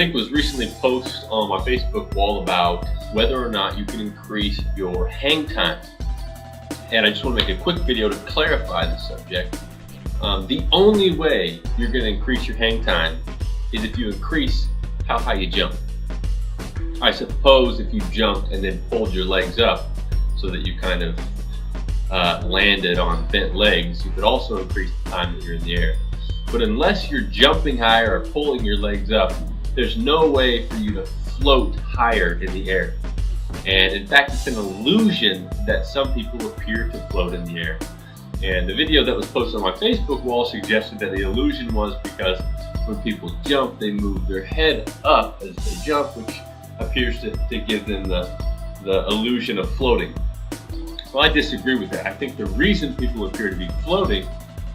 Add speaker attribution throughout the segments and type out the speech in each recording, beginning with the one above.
Speaker 1: link was recently posted on my Facebook wall about whether or not you can increase your hang time. And I just want to make a quick video to clarify the subject. The only way you're going to increase your hang time is if you increase how high you jump. I suppose if you jumped and then pulled your legs up so that you kind of landed on bent legs, you could also increase the time that you're in the air. But unless you're jumping higher or pulling your legs up, there's no way for you to float higher in the air. And in fact, it's an illusion that some people appear to float in the air. And the video that was posted on my Facebook wall suggested that the illusion was because when people jump, they move their head up as they jump, which appears to give them the illusion of floating. Well, I disagree with that. I think the reason people appear to be floating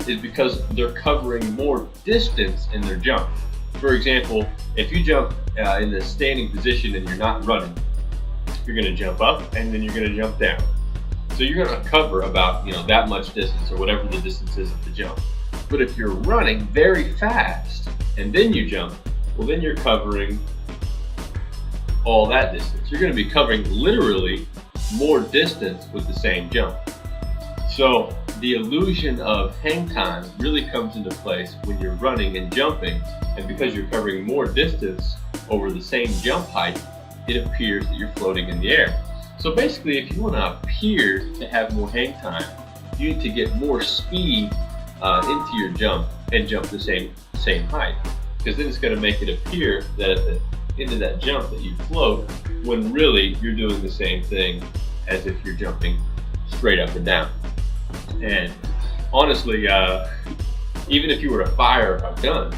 Speaker 1: is because they're covering more distance in their jump. For example, if you jump in the standing position and you're not running, you're going to jump up and then you're going to jump down. So you're going to cover about that much distance or whatever the distance is of the jump. But if you're running very fast and then you jump, well, then you're covering all that distance. You're going to be covering literally more distance with the same jump. So the illusion of hang time really comes into place when you're running and jumping, and because you're covering more distance over the same jump height, it appears that you're floating in the air. So basically, if you want to appear to have more hang time, you need to get more speed into your jump and jump the same height, because then it's going to make it appear that at the end of that jump that you float, when really you're doing the same thing as if you're jumping straight up and down. And honestly, even if you were to fire a gun,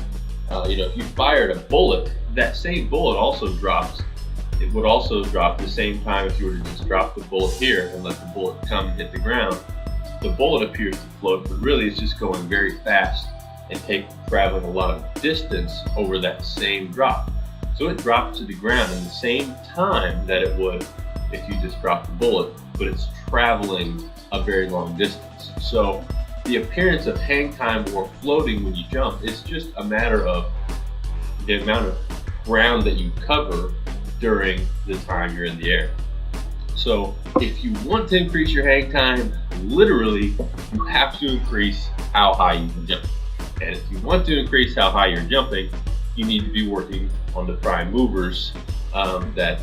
Speaker 1: if you fired a bullet, that same bullet also drops. It would also drop the same time if you were to just drop the bullet here and let the bullet come and hit the ground. The bullet appears to float, but really it's just going very fast and traveling a lot of distance over that same drop. So it drops to the ground in the same time that it would if you just dropped the bullet, but it's traveling a very long distance. So the appearance of hang time or floating when you jump is just a matter of the amount of ground that you cover during the time you're in the air. So if you want to increase your hang time, literally you have to increase how high you can jump. And if you want to increase how high you're jumping, you need to be working on the prime movers that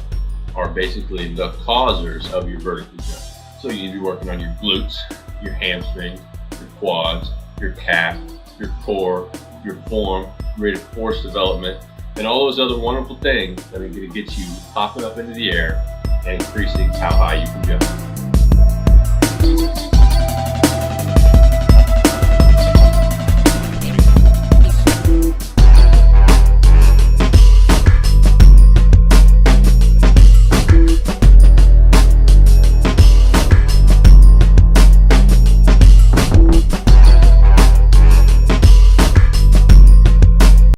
Speaker 1: are basically the causers of your vertical jump. So you need to be working on your glutes, your hamstrings, your quads, your calf, your core, your form, rate of force development, and all those other wonderful things that are going to get you popping up into the air and increasing how high you can jump.